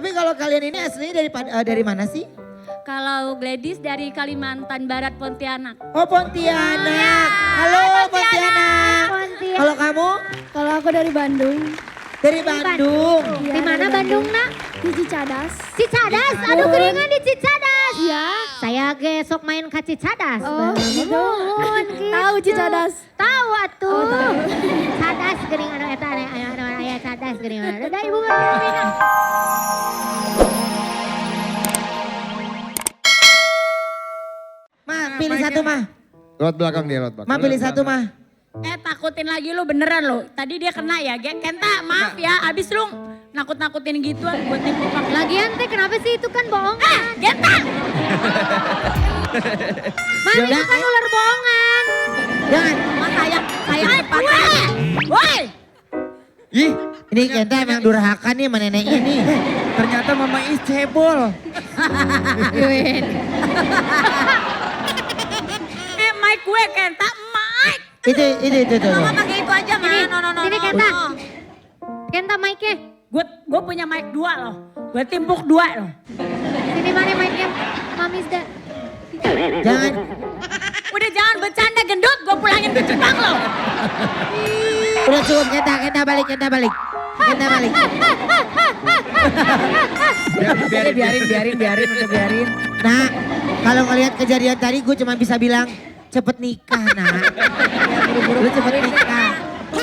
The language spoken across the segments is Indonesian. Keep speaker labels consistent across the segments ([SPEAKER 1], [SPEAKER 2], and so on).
[SPEAKER 1] Tapi kalau kalian ini aslinya dari mana sih?
[SPEAKER 2] Kalau Gladys dari Kalimantan Barat Pontianak.
[SPEAKER 1] Oh Pontianak. Halo Pontianak. Kalau kamu?
[SPEAKER 3] Kalau aku dari Bandung.
[SPEAKER 1] Dari Bandung.
[SPEAKER 3] Iya,
[SPEAKER 2] Di mana
[SPEAKER 3] dari
[SPEAKER 2] Bandung nak?
[SPEAKER 3] Di Cicadas.
[SPEAKER 2] Cicadas, aduh keringan di Cicadas.
[SPEAKER 3] Iya.
[SPEAKER 2] Saya besok main ke Cicadas.
[SPEAKER 3] Oh, gitu. Tahu Cicadas?
[SPEAKER 2] Tahu atuh.
[SPEAKER 3] Oh, tahu.
[SPEAKER 2] Cadas geuning anu eta aya cadas geuning. Da ibu.
[SPEAKER 1] Mah pilih satu mah.
[SPEAKER 4] Lewat belakang dia, lewat belakang.
[SPEAKER 1] Mah pilih satu mah.
[SPEAKER 5] Takutin lagi lu beneran lo. Tadi dia kena ya, Kenta maaf ya. Abis lu nakut-nakutin gituan buat tipu pakai.
[SPEAKER 2] Lagian teh kenapa sih itu kan bohongan?
[SPEAKER 5] Kenta!
[SPEAKER 2] Man itu kan ular bohongan.
[SPEAKER 1] Jangan.
[SPEAKER 5] Mas sayang patah. Woi!
[SPEAKER 4] Ih,
[SPEAKER 1] Ini Kenta emang durhaka nih sama nenek ini.
[SPEAKER 4] ternyata Mama Is cebol.
[SPEAKER 5] Mike gue Kenta, Mike.
[SPEAKER 1] Itu.
[SPEAKER 5] Mama pakai itu aja mah. No.
[SPEAKER 2] Sini Kenta. Kenta mic-nya.
[SPEAKER 5] Gue punya mic 2 loh. Gue timpuk 2 loh.
[SPEAKER 2] Sini mana mic-nya? Mamis dah.
[SPEAKER 1] Jangan.
[SPEAKER 5] Udah jangan bercanda gendut, gue pulangin ke Jepang loh.
[SPEAKER 1] Udah cukup Kenta balik. Kenta balik.
[SPEAKER 4] Biarin.
[SPEAKER 1] Nah, kalau ngelihat kejadian tadi gue cuma bisa bilang cepet nikah nak. Lu cepet nikah.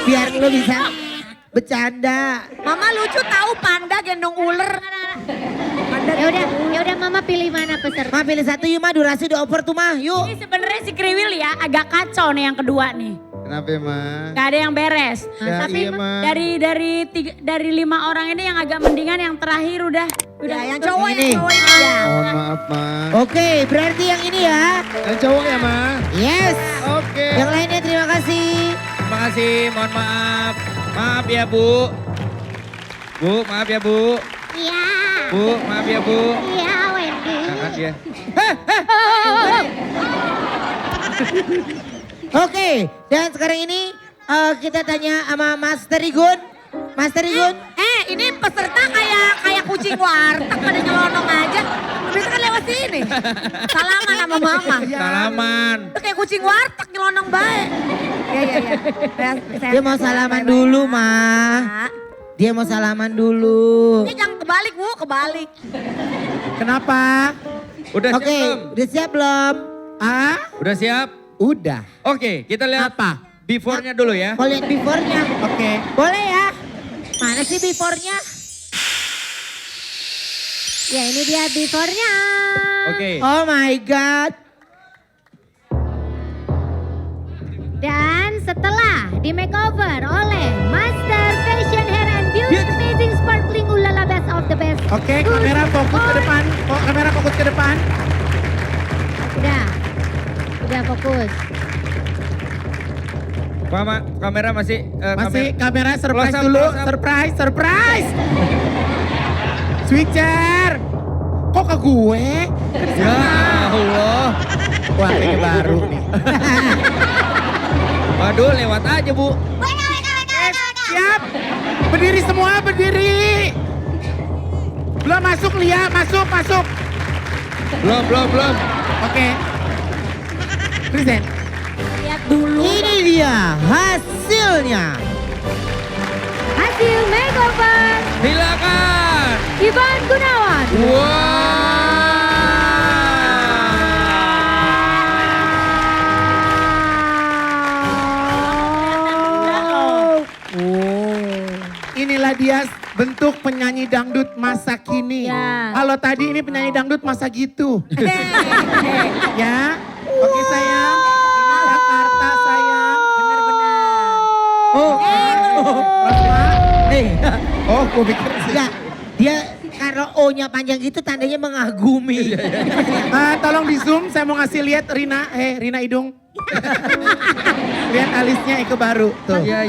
[SPEAKER 1] Biar lu bisa bercanda.
[SPEAKER 5] Mama lucu tahu panda gendong ular.
[SPEAKER 2] Ya udah Mama pilih mana peserta?
[SPEAKER 1] Mah pilih satu yuk mah, durasi udah over tuh mah, yuk.
[SPEAKER 5] Ini sebenarnya si Kriwil ya agak kacau nih yang kedua nih.
[SPEAKER 4] Kenapa ya, Ma?
[SPEAKER 5] Gak ada yang beres.
[SPEAKER 4] Ya,
[SPEAKER 5] Tapi
[SPEAKER 4] iya, Ma.
[SPEAKER 5] dari 5 orang ini yang agak mendingan yang terakhir udah yang cowok
[SPEAKER 1] ini.
[SPEAKER 5] ini ya.
[SPEAKER 4] Mohon maaf, Ma.
[SPEAKER 1] Oke, berarti yang ini ya.
[SPEAKER 4] Yang cowok ya, Ma?
[SPEAKER 1] Yes.
[SPEAKER 4] Oke.
[SPEAKER 1] Yang lainnya terima kasih.
[SPEAKER 4] Terima kasih, mohon maaf. Maaf ya, Bu. Bu, maaf ya, Bu.
[SPEAKER 2] Iya.
[SPEAKER 4] Bu, maaf ya, Bu.
[SPEAKER 2] Iya Wendy.
[SPEAKER 4] Angkat dia.
[SPEAKER 1] Oke, dan sekarang ini kita tanya sama Master Igun. Master Igun.
[SPEAKER 5] Ini peserta kayak kucing warteg pada nyelonong aja. Bisa kan lewat sini. Salaman sama mama.
[SPEAKER 4] Salaman.
[SPEAKER 5] Itu kayak kucing warteg nyelonong baik. Iya.
[SPEAKER 1] Dia mau salaman dulu, mah. Dia mau salaman dulu.
[SPEAKER 5] Jangan kebalik Bu, kebalik.
[SPEAKER 1] Kenapa?
[SPEAKER 4] Udah siap
[SPEAKER 1] Oke,
[SPEAKER 4] belum?
[SPEAKER 1] udah siap belum? Ah?
[SPEAKER 4] Udah siap?
[SPEAKER 1] Udah.
[SPEAKER 4] Oke, kita lihat
[SPEAKER 1] Apa?
[SPEAKER 4] before-nya dulu ya.
[SPEAKER 1] Mau lihat before-nya? Oke. Boleh ya? Mana sih before-nya?
[SPEAKER 2] Ya ini dia before-nya.
[SPEAKER 4] Oke.
[SPEAKER 1] Oh my God.
[SPEAKER 2] Dan setelah di makeover oleh Master Fashion Hair and Beauty Amazing Sparkling Ulala Best of the Best.
[SPEAKER 1] Oke, kamera fokus ke depan. Kamera fokus ke depan.
[SPEAKER 2] Udah fokus.
[SPEAKER 4] Mama, kamera masih
[SPEAKER 1] Masih kamera surprise
[SPEAKER 4] Close up,
[SPEAKER 1] dulu.
[SPEAKER 4] close up.
[SPEAKER 1] Surprise. Switcher. Kok ke gue?
[SPEAKER 4] Ya Allah.
[SPEAKER 1] Wah, ini baru nih.
[SPEAKER 4] Waduh, lewat aja, Bu.
[SPEAKER 1] Siap. Berdiri semua, berdiri. Belum masuk, Lia. Masuk.
[SPEAKER 4] Belum.
[SPEAKER 1] Oke. Present.
[SPEAKER 5] Lihat dulu.
[SPEAKER 1] Ini dia hasilnya.
[SPEAKER 2] Hasil makeover
[SPEAKER 4] Silakan.
[SPEAKER 2] Ivan Gunawan.
[SPEAKER 1] Inilah dia bentuk penyanyi dangdut masa kini.
[SPEAKER 5] Ya.
[SPEAKER 1] Kalau tadi ini penyanyi dangdut masa gitu. Ya. Oke sayang. Ini Jakarta sayang. Benar-benar. Oh. Rasma. Oh, gue pikir sih. Enggak. Dia kalau O-nya panjang gitu tandanya mengagumi. Tolong di zoom, saya mau ngasih lihat Rina. Rina hidung. Lihat alisnya Eko baru. Tuh.
[SPEAKER 4] Iya.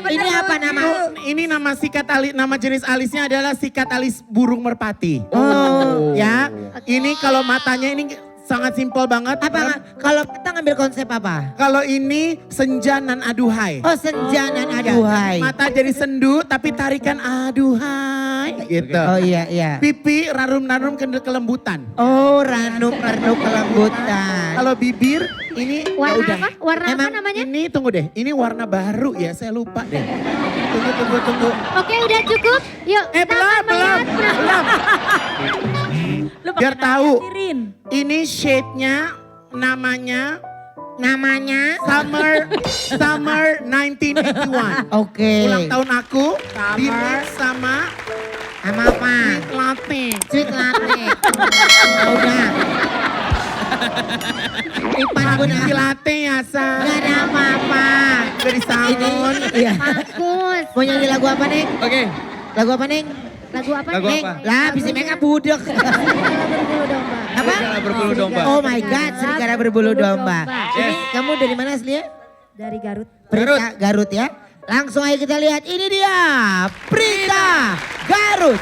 [SPEAKER 1] Ini apa nama? Ini nama sikat alis, nama jenis alisnya adalah sikat alis burung merpati. Oh, ya. Ini kalau matanya ini sangat simpel banget.
[SPEAKER 5] Apa kalau kita ngambil konsep apa?
[SPEAKER 1] Kalau ini senja nan aduhai.
[SPEAKER 5] Oh senja nan aduhai.
[SPEAKER 1] Mata jadi sendu tapi tarikan aduhai gitu.
[SPEAKER 5] Oh iya.
[SPEAKER 1] Pipi rarum-rarum kelembutan.
[SPEAKER 5] Oh ranum-ranum kelembutan.
[SPEAKER 1] Kalau bibir ini ya
[SPEAKER 2] Warna
[SPEAKER 1] udah.
[SPEAKER 2] apa? Warna apa
[SPEAKER 5] Emang
[SPEAKER 2] namanya?
[SPEAKER 1] Ini tunggu deh, ini warna baru ya, saya lupa deh. Tunggu.
[SPEAKER 2] Oke, udah cukup. Yuk, kita akan melihat
[SPEAKER 1] belum. Biar tahu, ini shade-nya namanya Summer 1981.
[SPEAKER 5] Oke.
[SPEAKER 1] Ulang tahun aku, di sama
[SPEAKER 5] apa?
[SPEAKER 1] latte.
[SPEAKER 5] Sweet latte. Udah. Ipan pun
[SPEAKER 1] Si latte ya, Sa.
[SPEAKER 5] Gak ada apa-apa.
[SPEAKER 1] Dari salon.
[SPEAKER 5] Iya.
[SPEAKER 2] bagus.
[SPEAKER 5] Mau nyanyi lagu apa Neng?
[SPEAKER 4] Oke.
[SPEAKER 5] Lagu apa Neng?
[SPEAKER 2] Lagu apa?
[SPEAKER 4] Lagu
[SPEAKER 2] Neng?
[SPEAKER 4] apa?
[SPEAKER 5] Lah bisa mereka budek.
[SPEAKER 2] Berbulu domba.
[SPEAKER 5] Apa?
[SPEAKER 4] Serigala berbulu domba.
[SPEAKER 5] Oh my god, serigala berbulu domba.
[SPEAKER 4] Yes.
[SPEAKER 5] Ini kamu dari mana aslinya?
[SPEAKER 3] Dari Garut.
[SPEAKER 5] Prita Garut ya. Langsung aja kita lihat, ini dia Prita Garut.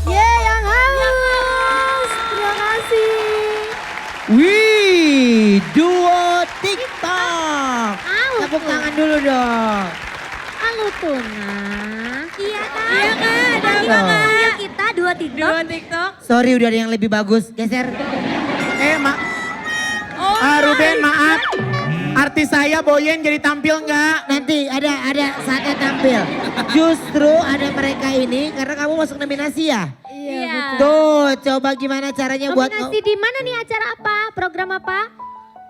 [SPEAKER 3] Yang haus. Terima kasih.
[SPEAKER 5] Wih, duo TikTok.
[SPEAKER 2] Au.
[SPEAKER 5] Tepuk tangan dulu dong.
[SPEAKER 2] Halo Tuna. Iya kan?
[SPEAKER 5] Iya kan,
[SPEAKER 2] Tadi
[SPEAKER 5] dong.
[SPEAKER 2] panggil kita dua TikTok.
[SPEAKER 5] Sorry udah ada yang lebih bagus, geser.
[SPEAKER 1] Ruben maaf. Artis saya Boyen jadi tampil nggak?
[SPEAKER 5] Nanti ada saatnya tampil. Justru ada mereka ini karena kamu masuk nominasi ya.
[SPEAKER 2] Iya.
[SPEAKER 5] Tuh, coba gimana caranya buat
[SPEAKER 2] Nominasi di mana nih, acara apa? Program apa?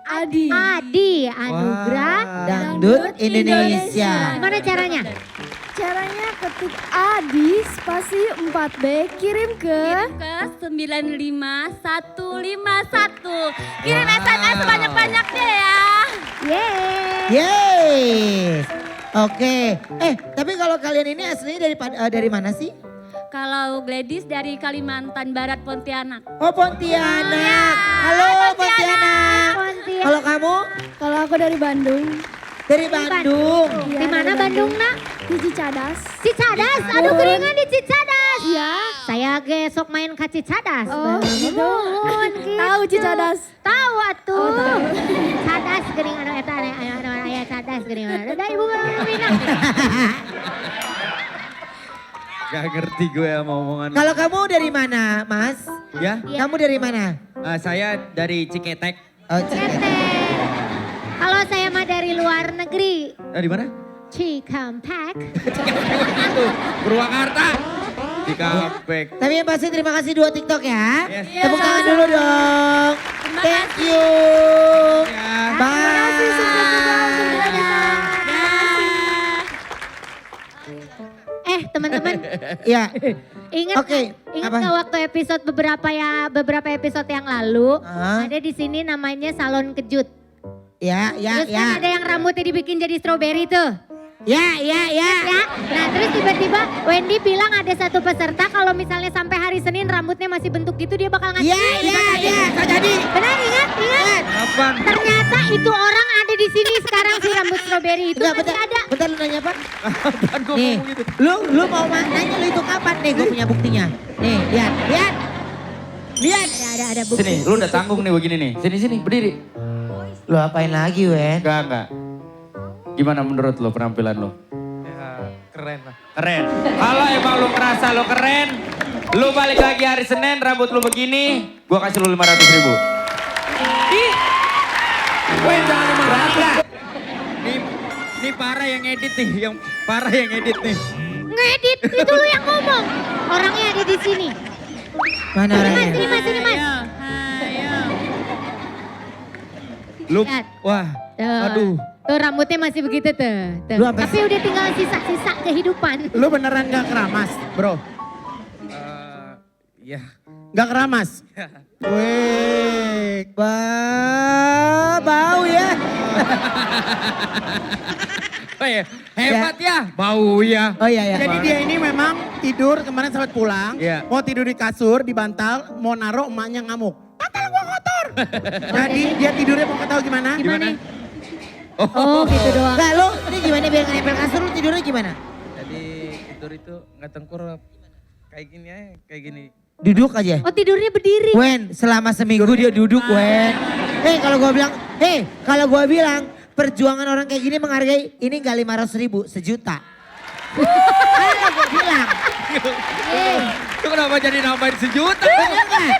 [SPEAKER 3] Adi.
[SPEAKER 2] Adi Anugerah
[SPEAKER 5] Dangdut Indonesia.
[SPEAKER 2] Gimana caranya?
[SPEAKER 3] Caranya ketik Adi spasi 4B kirim ke
[SPEAKER 6] 95151. Kirim SMS sebanyak-banyaknya ya.
[SPEAKER 2] Yeay.
[SPEAKER 5] Yeay. Oke. Tapi kalau kalian ini aslinya dari mana sih?
[SPEAKER 6] Kalau Gladys dari Kalimantan Barat Pontianak.
[SPEAKER 5] Oh Pontianak. Halo Pontianak.
[SPEAKER 2] Pontianak.
[SPEAKER 5] Kalau kamu
[SPEAKER 3] kalau aku dari Bandung.
[SPEAKER 5] dari Bandung.
[SPEAKER 3] Iya,
[SPEAKER 2] Di mana
[SPEAKER 3] dari
[SPEAKER 2] Bandung, Nak?
[SPEAKER 3] Di Cicadas.
[SPEAKER 2] Cicadas, aduh keringan di Cicadas.
[SPEAKER 3] Iya.
[SPEAKER 2] Saya besok main ke Cicadas.
[SPEAKER 3] Oh, gitu.
[SPEAKER 2] Nuhun, gitu.
[SPEAKER 3] Tahu Cicadas?
[SPEAKER 2] Tahu atuh.
[SPEAKER 3] Oh, tahu.
[SPEAKER 2] Cadas geuning anu eta aya cadas geuning. Da ibu minang.
[SPEAKER 4] Gak ngerti gue sama omongan.
[SPEAKER 5] Kalau kamu dari mana, Mas?
[SPEAKER 4] Ya,
[SPEAKER 2] Iya.
[SPEAKER 5] Kamu dari mana?
[SPEAKER 4] saya dari Ciketek.
[SPEAKER 5] Oh, Ciketek.
[SPEAKER 2] Ketek. Kalau saya mah dari luar negeri.
[SPEAKER 4] Di mana?
[SPEAKER 2] Cikampek.
[SPEAKER 4] Tuh, Purwakarta. Cikampek.
[SPEAKER 5] Tapi yang pasti terima kasih dua TikTok ya.
[SPEAKER 4] Yes.
[SPEAKER 5] Tepuk tangan dulu dong. Thank you.
[SPEAKER 4] Ya.
[SPEAKER 5] Bye.
[SPEAKER 2] Teman-teman,
[SPEAKER 5] Ya.
[SPEAKER 2] ingat
[SPEAKER 5] Oke,
[SPEAKER 2] ingat
[SPEAKER 5] apa?
[SPEAKER 2] nggak waktu episode beberapa episode yang lalu
[SPEAKER 5] Hah?
[SPEAKER 2] ada di sini namanya salon kejut.
[SPEAKER 5] Ya, ya,
[SPEAKER 2] Terus kan
[SPEAKER 5] ya.
[SPEAKER 2] ada yang rambutnya dibikin jadi stroberi tuh.
[SPEAKER 5] Ya, ya, ya.
[SPEAKER 2] Ya. Nah terus tiba-tiba Wendy bilang ada satu peserta kalau misalnya sampai hari Senin rambutnya masih bentuk gitu dia bakal ngasih.
[SPEAKER 5] Ya, ya, ya. Kak jadi.
[SPEAKER 2] Benar ingat?
[SPEAKER 4] Apaan?
[SPEAKER 2] Ternyata itu orang ada di sini sekarang si rambut stroberi itu
[SPEAKER 5] Enggak,
[SPEAKER 2] masih
[SPEAKER 5] bentar.
[SPEAKER 2] ada.
[SPEAKER 5] Bentar lu nanya apa?
[SPEAKER 4] Apaan gue
[SPEAKER 5] Nih,
[SPEAKER 4] ngomong gitu?
[SPEAKER 5] lu mau nanya lu itu kapan? Nih, gue punya buktinya. Nih, lihat, lihat. Lihat.
[SPEAKER 2] Ada bukti.
[SPEAKER 4] Sini, lu udah tanggung nih begini nih. Sini, berdiri.
[SPEAKER 5] Lu apain lagi, Wen?
[SPEAKER 4] Enggak. Gimana menurut lu penampilan lu?
[SPEAKER 1] Keren lah.
[SPEAKER 4] Keren. Kalau emang lu ngerasa lu keren, lu balik lagi hari Senin, rambut lu begini, gua kasih lu 500.000. Ih. Wen, jangan marah. Nih parah yang edit nih,
[SPEAKER 2] Ngedit, itu lu yang ngomong. Orangnya ada di sini.
[SPEAKER 5] Mana
[SPEAKER 2] Sini
[SPEAKER 5] orangnya?
[SPEAKER 2] mas.
[SPEAKER 4] Lu,
[SPEAKER 2] Lihat.
[SPEAKER 4] wah,
[SPEAKER 2] Tuh.
[SPEAKER 4] aduh.
[SPEAKER 2] Tuh rambutnya masih begitu tuh.
[SPEAKER 5] Lu sampai
[SPEAKER 2] Tapi udah tinggal sisa-sisa kehidupan.
[SPEAKER 1] Lu beneran gak keramas, bro?
[SPEAKER 4] Ya.
[SPEAKER 1] Gak keramas? Wih.
[SPEAKER 5] Bau ya.
[SPEAKER 4] Oh ya, hebat ya, bau ya.
[SPEAKER 5] Oh iya, ya.
[SPEAKER 1] Jadi dia ini memang tidur kemarin sempat pulang.
[SPEAKER 4] Iya.
[SPEAKER 1] Mau tidur di kasur, di bantal, mau naruh emaknya ngamuk. Bantal gua kotor. Jadi dia tidurnya mau tahu gimana?
[SPEAKER 2] Gimana? Oh gitu doang.
[SPEAKER 5] Enggak, lu ini gimana biar nempel kasur lu tidurnya gimana?
[SPEAKER 4] Jadi tidur itu nggak tengkurap. Kayak gini aja, kayak gini.
[SPEAKER 1] Duduk aja.
[SPEAKER 2] Oh tidurnya berdiri.
[SPEAKER 1] Wen, selama seminggu dia duduk, Wen. Kalau gua bilang perjuangan orang kayak gini menghargai, ini enggak 500.000, sejuta. Kalau gua bilang.
[SPEAKER 4] Itu kenapa jadi nambahin sejuta?
[SPEAKER 1] Bener nggak?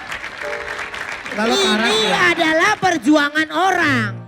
[SPEAKER 1] Ini adalah perjuangan orang.